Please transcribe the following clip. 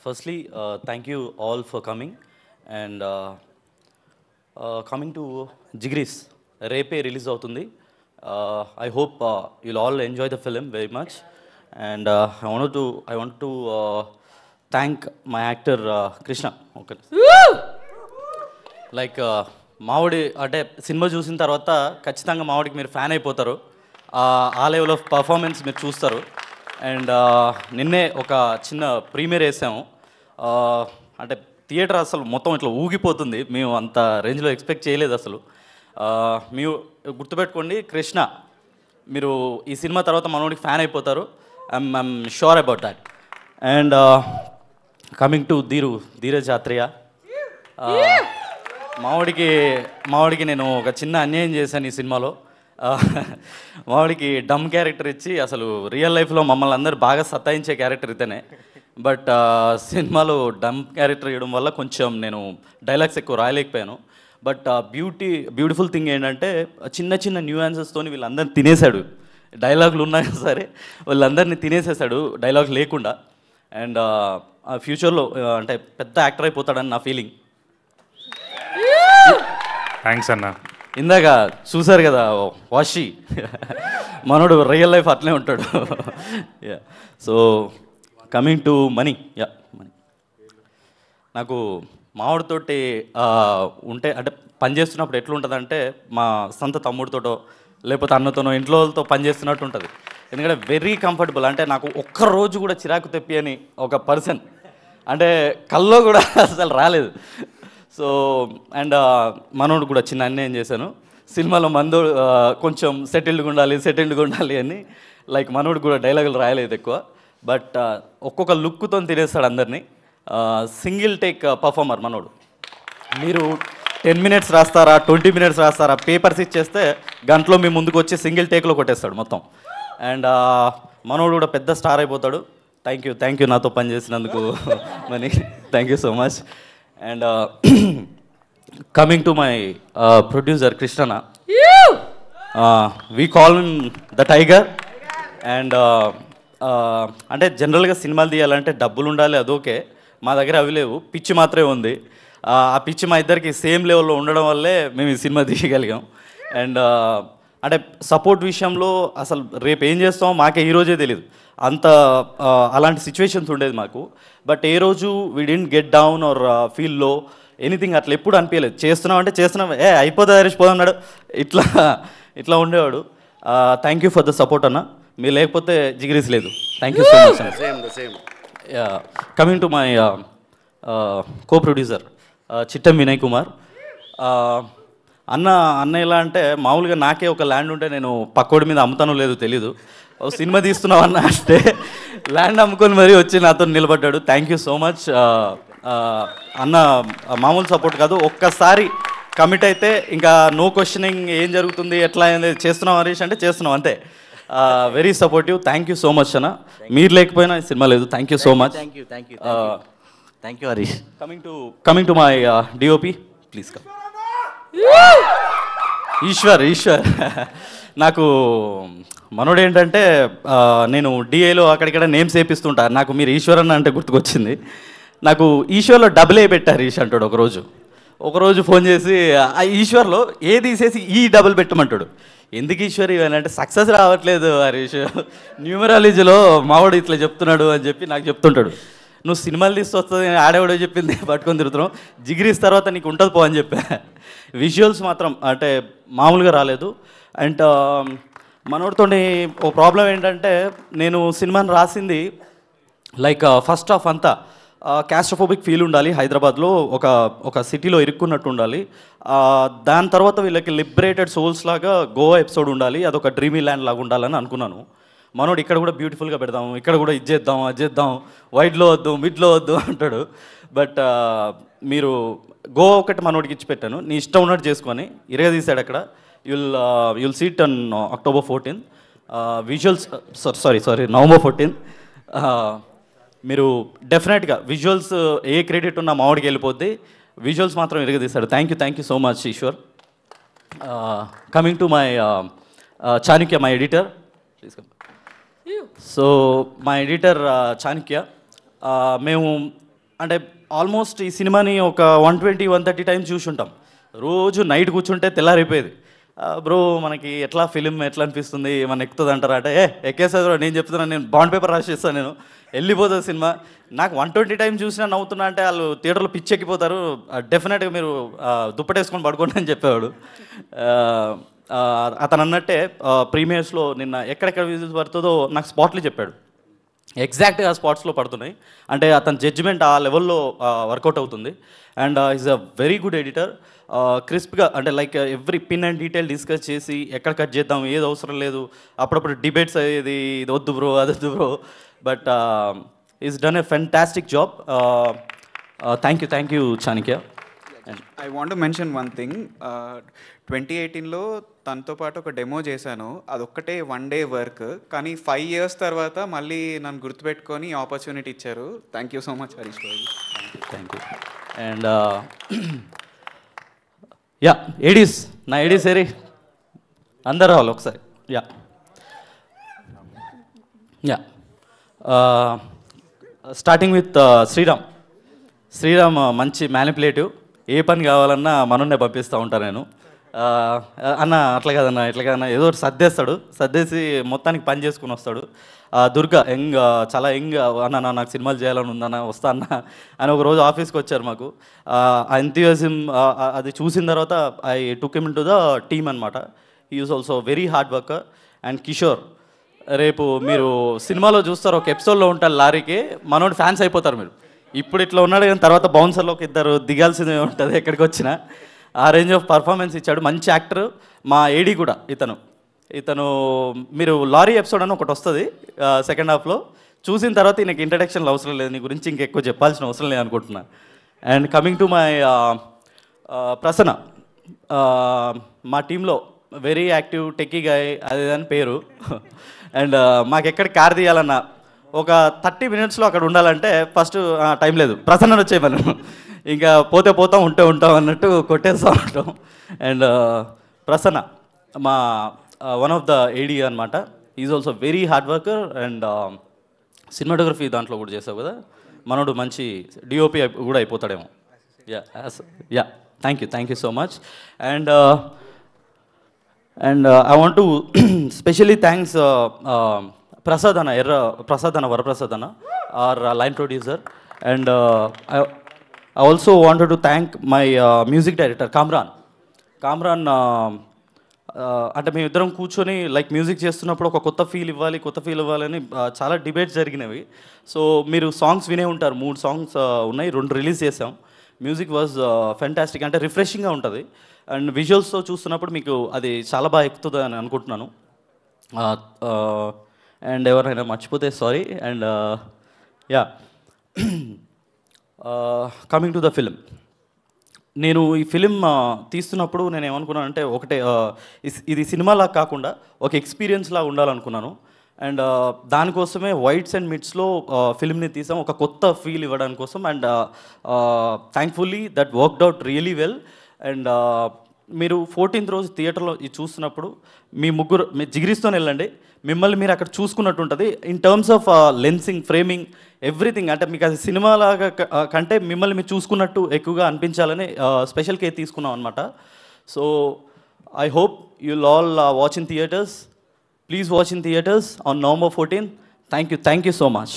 Firstly, thank you all for coming and coming to Jigris. Repe release అవుతుంది. I hope you'll all enjoy the film very much. And I want to thank my actor Krishna. Okay. Like మావిడి అంటే cinema చూసిన తర్వాత ఖచ్చితంగా మావిడికి మీరు fan అయిపోతారు. ఆ level of performance మీరు చూస్తారు. అండ్ నిన్నే ఒక చిన్న ప్రీమియర్ వేసాము. అంటే థియేటర్ అసలు మొత్తం ఇట్లా ఊగిపోతుంది. మేము అంత రేంజ్లో ఎక్స్పెక్ట్ చేయలేదు అసలు. మీరు గుర్తుపెట్టుకోండి, కృష్ణ మీరు ఈ సినిమా తర్వాత మనోడికి ఫ్యాన్ అయిపోతారు. I'm sure about that. And coming to Dheeraj Atreya, మావాడికి నేను ఒక చిన్న అన్యాయం చేశాను ఈ సినిమాలో. మావాడికి డమ్ క్యారెక్టర్ ఇచ్చి అసలు రియల్ లైఫ్లో మమ్మల్ని అందరూ బాగా సతాయించే క్యారెక్టర్ ఇతనే. బట్ సినిమాలో డమ్ క్యారెక్టర్ ఇవ్వడం వల్ల కొంచెం నేను డైలాగ్స్ ఎక్కువ రాయలేకపోయాను. బట్ బ్యూటిఫుల్ థింగ్ ఏంటంటే చిన్న చిన్న న్యూయాన్సెస్తో వీళ్ళందరినీ తినేశాడు. డైలాగులు ఉన్నా సరే వీళ్ళందరినీ తినేసేసాడు డైలాగ్ లేకుండా. అండ్ ఫ్యూచర్లో అంటే పెద్ద యాక్టర్ అయిపోతాడని నా ఫీలింగ్. థ్యాంక్స్ అన్న. ఇందాక చూసారు కదా వాషి, మనోడు రియల్ లైఫ్ అట్లే ఉంటాడు. Yeah, so coming to money. Money నాకు మావాడితోటి ఉంటే అంటే పనిచేస్తున్నప్పుడు ఎట్లుంటుందంటే మా సొంత తమ్ముడితోటో లేకపోతే అన్నతోనో ఇంట్లో వాళ్ళతో పనిచేస్తున్నట్టు ఉంటుంది. ఎందుకంటే వెరీ కంఫర్టబుల్. అంటే నాకు ఒక్కరోజు కూడా చిరాకు తెప్పి అని ఒక పర్సన్ అంటే కల్లో కూడా అసలు రాలేదు. సో అండ్ మనోడు కూడా చిన్న అన్యాయం చేశాను సినిమాలో. కొంచెం సెటిల్డ్గా ఉండాలి అని లైక్ మనోడు కూడా డైలాగులు రాయలేదు ఎక్కువ. బట్ ఒక్కొక్క లుక్తో తినేస్తాడు అందరినీ. సింగిల్ టేక్ పర్ఫార్మర్ మనోడు. మీరు 10 minutes రాస్తారా, 20 minutes రాస్తారా, పేపర్స్ ఇచ్చేస్తే గంటలో మీ ముందుకు వచ్చి సింగిల్ టేక్లో కొట్టేస్తాడు మొత్తం. అండ్ మనోడు కూడా పెద్ద స్టార్ అయిపోతాడు. థ్యాంక్ యూ నాతో పనిచేసినందుకు Mani. Thank you so much. And coming to my producer Krishnana, we call him the tiger. And అంటే జనరల్గా సినిమాలు తీయాలంటే డబ్బులు ఉండాలి, అదోకే. మా దగ్గర అవి లేవు, పిచ్చి మాత్రమే ఉంది. ఆ పిచ్చి మా ఇద్దరికి సేమ్ లెవెల్లో ఉండడం వల్లే మేము ఈ సినిమా తీయగలిగాం. అండ్ అంటే సపోర్ట్ విషయంలో అసలు రేపు ఏం చేస్తామో మాకే ఈరోజే తెలియదు. అలాంటి సిచ్యువేషన్స్ ఉండేది మాకు. బట్ ఏ రోజు we didn't get down are feel లో ఎనీథింగ్ అట్లా ఎప్పుడు అనిపించలేదు. చేస్తున్నాం అయిపోతుంది హరీష్ పోదన్నాడు, ఇట్లా ఉండేవాడు. Thank you for the support అన్న. మీరు లేకపోతే జిగిరీస్ లేదు. థ్యాంక్ యూ సో మచ్ అన్న. Coming to my co producer Chittam Vinay Kumar. అన్న ఎలా అంటే మామూలుగా నాకే ఒక ల్యాండ్ ఉంటే నేను పక్కోడి మీద అమ్ముతానో లేదో తెలీదు. సినిమా తీస్తున్నావు అన్న అంటే ల్యాండ్ అమ్ముకొని మరీ వచ్చి నాతో నిలబడ్డాడు. థ్యాంక్ యూ సో మచ్ అన్న. మామూలు సపోర్ట్ కాదు, ఒక్కసారి కమిట్ అయితే ఇంకా నో క్వశ్చనింగ్ ఏం జరుగుతుంది ఎట్లా అనేది. చేస్తున్నాం హరీష్ అంటే చేస్తున్నాం అంతే. Very supportive. Thank you so much అన్న. మీరు లేకపోయినా సినిమా లేదు. Thank you so much. Thank you Harish. Coming to my DOP, please come. Eshwar నాకు మనోడు ఏంటంటే నేను డిఏలో అక్కడిక్కడ నేమ్స్ వేపిస్తుంటా. నాకు మీరు ఈశ్వర్ అన్న అంటే గుర్తుకొచ్చింది. నాకు ఈశ్వర్లో డబుల్ ఏ పెట్టారు ఈశ్వర్ అంటాడు. ఒకరోజు ఫోన్ చేసి ఆ ఈశ్వర్లో ఏ తీసేసి ఈ డబుల్ పెట్టమంటాడు. ఎందుకు ఈశ్వర్ ఇవన్నీ అంటే సక్సెస్ రావట్లేదు హరీష్, న్యూమరాలజీలో మావాడు ఇట్లా చెప్తున్నాడు అని చెప్పి నాకు చెప్తుంటాడు. నువ్వు సినిమాలు తీసుకొస్తుంది ఆడేవాడో చెప్పింది పట్టుకొని తిరుగుతున్నావు, జిగిరీస్ తర్వాత నీకు ఉంటుంది పో అని చెప్పా. విజువల్స్ మాత్రం అంటే మామూలుగా రాలేదు. అండ్ మనోడితో ఓ ప్రాబ్లం ఏంటంటే నేను సినిమాని రాసింది లైక్ ఫస్ట్ హాఫ్ అంతా క్యాస్ట్రోఫోబిక్ ఫీల్ ఉండాలి, హైదరాబాద్లో ఒక సిటీలో ఇరుక్కున్నట్టు ఉండాలి. దాని తర్వాత వీళ్ళకి లిబరేటెడ్ సోల్స్ లాగా గోవా ఎపిసోడ్ ఉండాలి, అదొక డ్రీమీ ల్యాండ్ లాగా ఉండాలని అనుకున్నాను. మనోడు ఇక్కడ కూడా బ్యూటిఫుల్గా పెడదాం, ఇక్కడ కూడా ఇది చేద్దాం అది చేద్దాం, వైడ్లో వద్దు మిడ్లో వద్దు అంటాడు. బట్ మీరు గోవా ఒకటి మనోడికి ఇచ్చి పెట్టాను, నీ ఇష్టం ఉన్నట్టు చేసుకొని ఇరగా తీసాడు అక్కడ. You'll seat on October 14. Visuals sorry November 14. మీరు డెఫినెట్గా విజువల్స్ ఏ క్రెడిట్ ఉన్నా మావాడికి వెళ్ళిపోద్ది. విజువల్స్ మాత్రం ఇరగా తీశాడు. Thank you so much Eshwar. Coming to my Chanakya, my editor, please come. So మా ఎడిటర్ చాణక్య, మేము అంటే ఆల్మోస్ట్ ఈ సినిమాని ఒక 120-130 టైమ్స్ చూసి ఉంటాం. రోజు నైట్ కూర్చుంటే తెల్లారిపోయేది. బ్రో మనకి ఎట్లా ఫిలిం ఎట్లా అనిపిస్తుంది, ఏమన్నా ఎక్కుతుంది అంటారా అంటే ఎక్కేస్తుంది బ్రో, నేను చెప్తున్నాను, నేను బాండ్ పేపర్ రాసిస్తాను, నేను వెళ్ళిపోతుంది సినిమా. నాకు 120 టైమ్స్ చూసినా నవ్వుతున్నా అంటే వాళ్ళు థియేటర్లో పిచ్చెక్కిపోతారు. డెఫినెట్గా మీరు దుప్పటేసుకొని పడుకోండి అని చెప్పేవాడు. అతను అన్నట్టే ప్రీమియర్స్లో నిన్న ఎక్కడెక్కడ విజిల్స్ పడుతుందో నాకు స్పాట్లు చెప్పాడు. ఎగ్జాక్ట్గా స్పాట్స్లో పడుతున్నాయి. అంటే అతని జడ్జిమెంట్ ఆ లెవెల్లో వర్కౌట్ అవుతుంది. And is a very good editor. క్రిస్ప్గా అంటే like every pin and detail discuss చేసి ఎక్కడ కట్ చేద్దాం, ఏది అవసరం లేదు, అప్పుడప్పుడు డిబేట్స్ అయ్యేది, ఇది వద్దు బ్రో అది వద్దు bro. But is done a fantastic job. Thank you Chanakya. I want to mention one thing. 2018లో తనతో పాటు ఒక డెమో చేశాను. అదొక్కటే 1 డే వర్క్, కానీ 5 years తర్వాత మళ్ళీ నన్ను గుర్తుపెట్టుకొని ఆపర్చునిటీ ఇచ్చారు. Thank you so much Harish garu. Thank you. And ya ADs, నా ఏడీస్ ఏరి అందరు రావాలి ఒకసారి. Ya ya starting with Sriram మంచి మ్యానిపులేటివ్. ఏ పని కావాలన్నా మనన్నే పంపిస్తూ ఉంటాను నేను. అన్న అట్లా కాదన్నా ఇట్లా కాదన్నా ఏదో ఒకటి సర్దేసి మొత్తానికి పని చేసుకుని వస్తాడు. దుర్గా చాలా అన్న నాకు సినిమాలు చేయాలని ఉందన్న, వస్తా అన్న అని ఒక రోజు ఆఫీస్కి వచ్చారు. మాకు ఆ ఎంథ్యూజిజం అది చూసిన తర్వాత I took him in to the team అనమాట. He is also very hard worker. And Kishore, రేపు మీరు సినిమాలో చూస్తారు, ఒక ఎపిసోడ్లో ఉంటారు లారీకి, మనోడు ఫ్యాన్స్ అయిపోతారు మీరు. ఇప్పుడు ఇట్లా ఉన్నాడు కానీ తర్వాత బౌన్సర్లో ఒక ఇద్దరు దిగాల్సిందే ఉంటుంది ఎక్కడికి వచ్చినా. ఆ రేంజ్ ఆఫ్ పర్ఫార్మెన్స్ ఇచ్చాడు. మంచి యాక్టర్. మా ఏడీ కూడా ఇతను మీరు లారీ ఎపిసోడ్ అని ఒకటి వస్తుంది సెకండ్ హాఫ్లో, చూసిన తర్వాత ఈయనకి ఇంట్రడక్షన్లు అవసరం లేదు, నీ గురించి ఇంకెక్కువ చెప్పాల్సిన అవసరం లేదు అనుకుంటున్నా. And coming to my Prasanna, మా టీంలో వెరీ యాక్టివ్ టెక్కీ గాయ్ అది అని పేరు. అండ్ మాకెక్కడ కార్ తీయాలన్నా ఒక 30 minutesలో అక్కడ ఉండాలంటే ఫస్ట్ టైం లేదు, ప్రసన్న వచ్చే పని, ఇంకా పోతే పోతాం ఉంటే ఉంటాం అన్నట్టు కొట్టేస్తూ ఉంటాం. అండ్ ప్రసన్న మా వన్ ఆఫ్ ద ఏడీ అనమాట. Is also very hard worker. And cinematography దాంట్లో కూడా చేసావు కదా, మనోడు మంచి డిఓపి కూడా అయిపోతాడేమో. Ya thank you so much. And I want to specially thanks Prasad అన్న వరప్రసాద్ అన్న, our line producer. And I also wanted to thank my music director Kamran. అంటే మేమిద్దరం కూర్చొని లైక్ మ్యూజిక్ చేస్తున్నప్పుడు ఒక కొత్త ఫీల్ ఇవ్వాలని చాలా డిబేట్స్ జరిగినవి. సో మీరు సాంగ్స్ వినే ఉంటారు, 3 songs ఉన్నాయి, 2 రిలీజ్ చేసాం. మ్యూజిక్ వాజ్ ఫెంటాస్టిక్, అంటే రిఫ్రెషింగ్గా ఉంటుంది. అండ్ విజువల్స్తో చూస్తున్నప్పుడు మీకు అది చాలా బాగా ఎక్కుతుంది అని అనుకుంటున్నాను. అండ్ ఎవరైనా మర్చిపోతే sorry. And yeah coming to the film, నేను ఈ ఫిలిం తీస్తున్నప్పుడు నేను ఏమనుకున్నానంటే ఒకటే, ఇది సినిమాలా కాకుండా ఒక ఎక్స్పీరియన్స్లా ఉండాలనుకున్నాను. అండ్ దానికోసమే వైట్స్ అండ్ మిడ్స్లో ఫిలింని తీసాం, ఒక కొత్త ఫీల్ ఇవ్వడానికి కోసం. And thankfully that worked out really well. And మీరు 14th రోజు థియేటర్లో ఇది చూస్తున్నప్పుడు మీ జిగిరిస్తోనే వెళ్ళండి, మిమ్మల్ని మీరు అక్కడ చూసుకున్నట్టు ఉంటుంది. In terms of lensing, framing, everything. అంటే మీకు అది సినిమాలాగా కంటే మిమ్మల్ని మీరు చూసుకున్నట్టు ఎక్కువగా అనిపించాలని స్పెషల్ కేర్ తీసుకున్నాం అనమాట. So I hope you'll all watch in theatres. Please watch in theatres on November 14. Thank you so much.